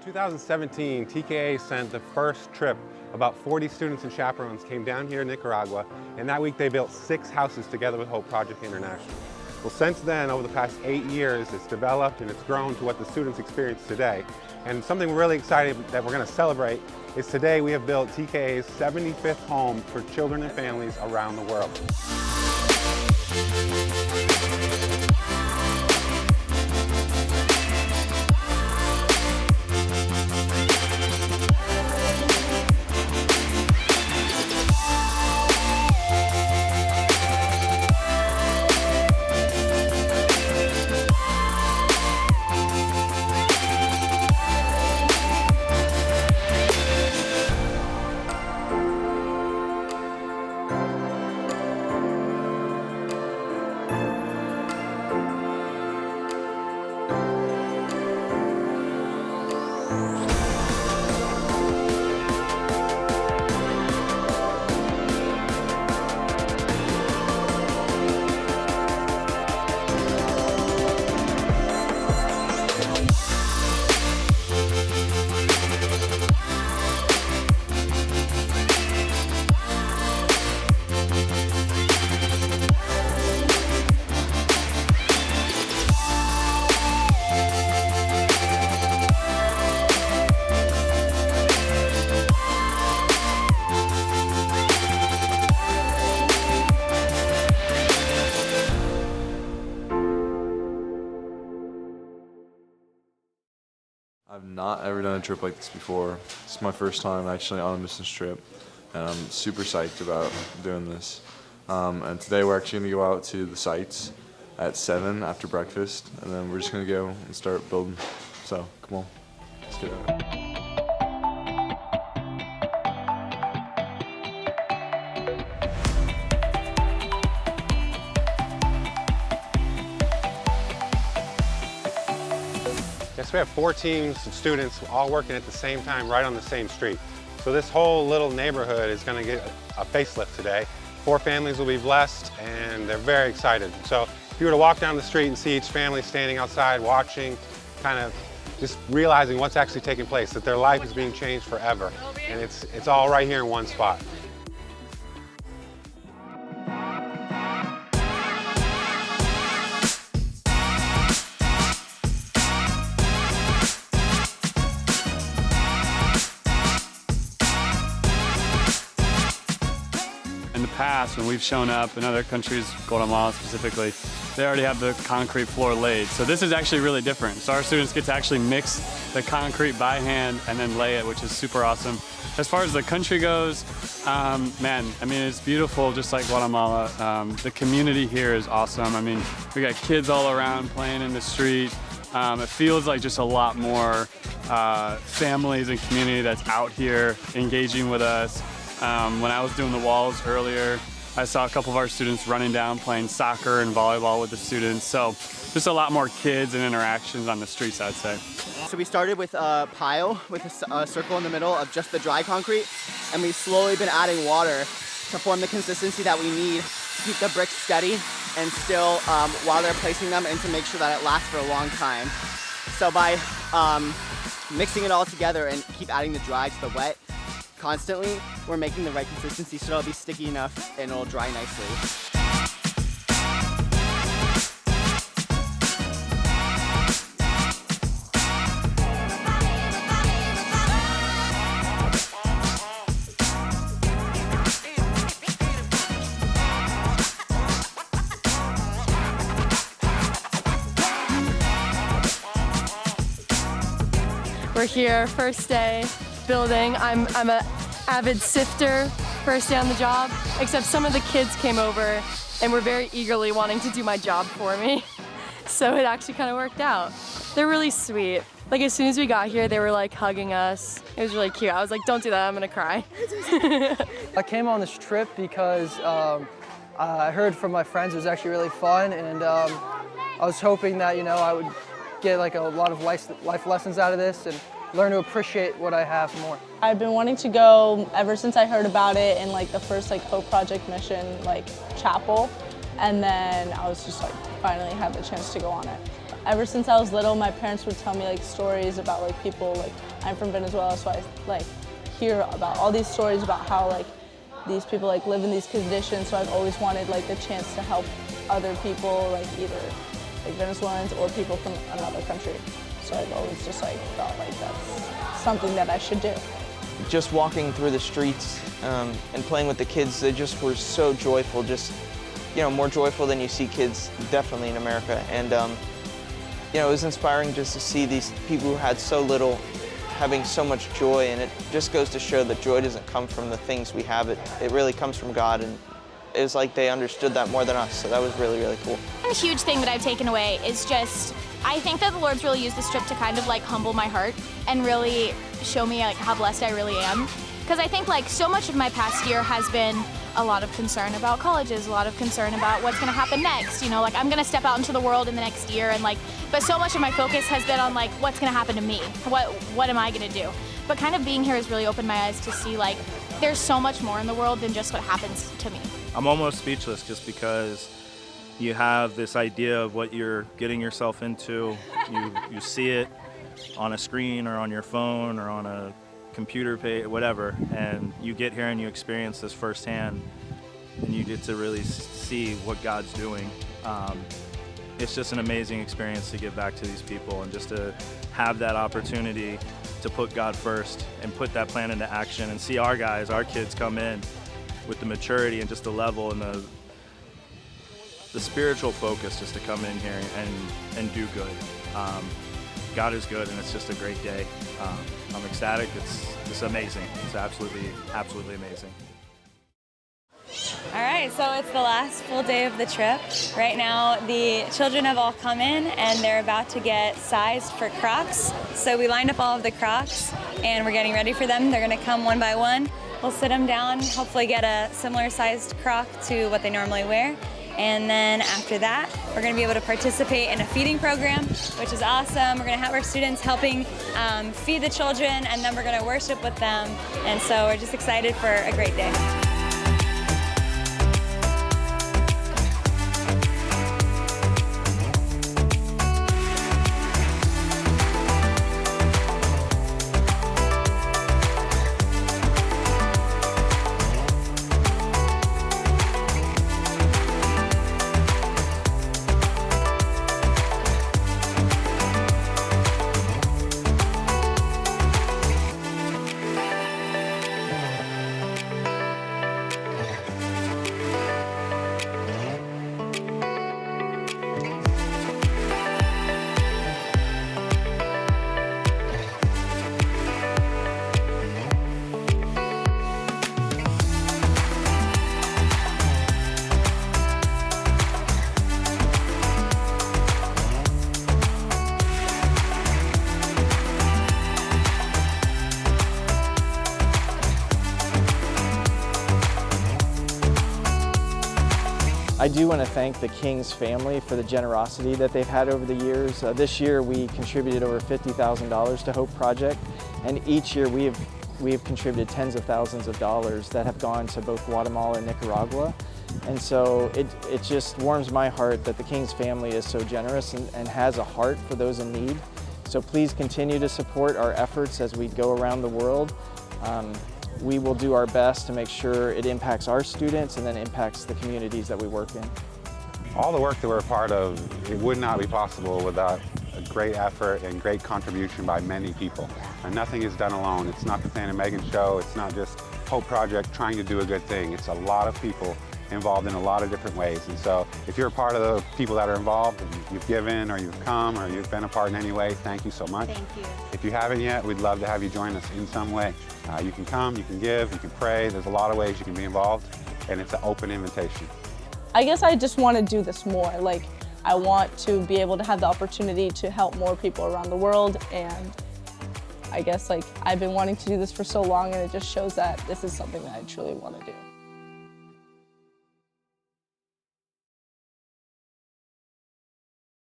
2017, TKA sent the first trip. About 40 students and chaperones came down here in Nicaragua, and that week they built 6 houses together with Hope Project International. Well, since then, over the past 8 years, it's developed and it's grown to what the students experience today. And something we're really excited that we're going to celebrate is today we have built TKA's 75th home for children and families around the world. I've not ever done a trip like this before. It's my first time actually on a business trip, and I'm super psyched about doing this. And today we're actually going to go out to the sites at 7 after breakfast, and then we're just going to go and start building. So come on, let's get at it. Yes, we have 4 teams of students all working at the same time right on the same street. So this whole little neighborhood is going to get a facelift today. 4 families will be blessed and they're very excited. So if you were to walk down the street and see each family standing outside watching, kind of just realizing what's actually taking place, that their life is being changed forever. And it's all right here in one spot. In the past, when we've shown up in other countries, Guatemala specifically, they already have the concrete floor laid. So this is actually really different. So our students get to actually mix the concrete by hand and then lay it, which is super awesome. As far as the country goes, man, I mean, it's beautiful just like Guatemala. The community here is awesome. I mean, we got kids all around playing in the street. It feels like just a lot more families and community that's out here engaging with us. When I was doing the walls earlier, I saw a couple of our students running down playing soccer and volleyball with the students. So just a lot more kids and interactions on the streets, I'd say. So we started with a pile with a circle in the middle of just the dry concrete, and we've slowly been adding water to form the consistency that we need to keep the bricks steady and still while they're placing them, and to make sure that it lasts for a long time. So by mixing it all together and keep adding the dry to the wet constantly, we're making the right consistency so it'll be sticky enough and it'll dry nicely. We're here, first day building. I'm an avid sifter, first day on the job, except some of the kids came over and were very eagerly wanting to do my job for me. So it actually kind of worked out. They're really sweet. Like as soon as we got here, they were like hugging us. It was really cute. I was like, don't do that, I'm gonna cry. I came on this trip because I heard from my friends it was actually really fun, and I was hoping that, you know, I would get like a lot of life lessons out of this and learn to appreciate what I have more. I've been wanting to go ever since I heard about it in like the first like Hope Project mission like chapel, and then I was just like finally had the chance to go on it. ever since I was little, my parents would tell me like stories about like people, like I'm from Venezuela, so I like hear about all these stories about how like these people like live in these conditions. So I've always wanted like the chance to help other people, like either like Venezuelans or people from another country. So I've always just like thought like that's something that I should do. Just walking through the streets and playing with the kids, they just were so joyful, just, you know, more joyful than you see kids definitely in America. And, you know, it was inspiring just to see these people who had so little having so much joy, and it just goes to show that joy doesn't come from the things we have, it really comes from God, and it was like they understood that more than us, so that was really, really cool. A huge thing that I've taken away is just, I think that the Lord's really used this trip to kind of like humble my heart and really show me like how blessed I really am. Because I think like so much of my past year has been a lot of concern about colleges, a lot of concern about what's gonna happen next, you know, like I'm gonna step out into the world in the next year and like, but so much of my focus has been on like what's gonna happen to me, what am I gonna do? But kind of being here has really opened my eyes to see like there's so much more in the world than just what happens to me. I'm almost speechless just because you have this idea of what you're getting yourself into. You see it on a screen or on your phone or on a computer page, whatever, and you get here and you experience this firsthand and you get to really see what God's doing. It's just an amazing experience to give back to these people and just to have that opportunity to put God first and put that plan into action and see our guys, our kids come in with the maturity and just the level and the spiritual focus just to come in here and do good. God is good, and it's just a great day. I'm ecstatic. It's amazing. It's absolutely amazing. All right, so it's the last full day of the trip. Right now, the children have all come in, and they're about to get sized for Crocs. So we lined up all of the Crocs, and we're getting ready for them. They're going to come one by one. We'll sit them down, hopefully get a similar sized Croc to what they normally wear. And then after that, we're going to be able to participate in a feeding program, which is awesome. We're going to have our students helping feed the children, and then we're going to worship with them. And so we're just excited for a great day. I do want to thank the King's family for the generosity that they've had over the years. This year we contributed over $50,000 to Hope Project, and each year we have contributed tens of thousands of dollars that have gone to both Guatemala and Nicaragua. And so it just warms my heart that the King's family is so generous and has a heart for those in need. So please continue to support our efforts as we go around the world. We will do our best to make sure it impacts our students and then impacts the communities that we work in. All the work that we're a part of, it would not be possible without a great effort and great contribution by many people. And nothing is done alone. It's not the Stan and Megan show. It's not just Hope Project trying to do a good thing. It's a lot of people involved in a lot of different ways. And so if you're a part of the people that are involved, and you've given or you've come or you've been a part in any way, thank you so much. Thank you. If you haven't yet, we'd love to have you join us in some way. You can come, you can give, you can pray. There's a lot of ways you can be involved, and it's an open invitation. I guess I just want to do this more. Like, I want to be able to have the opportunity to help more people around the world, and I guess like I've been wanting to do this for so long, and it just shows that this is something that I truly want to do.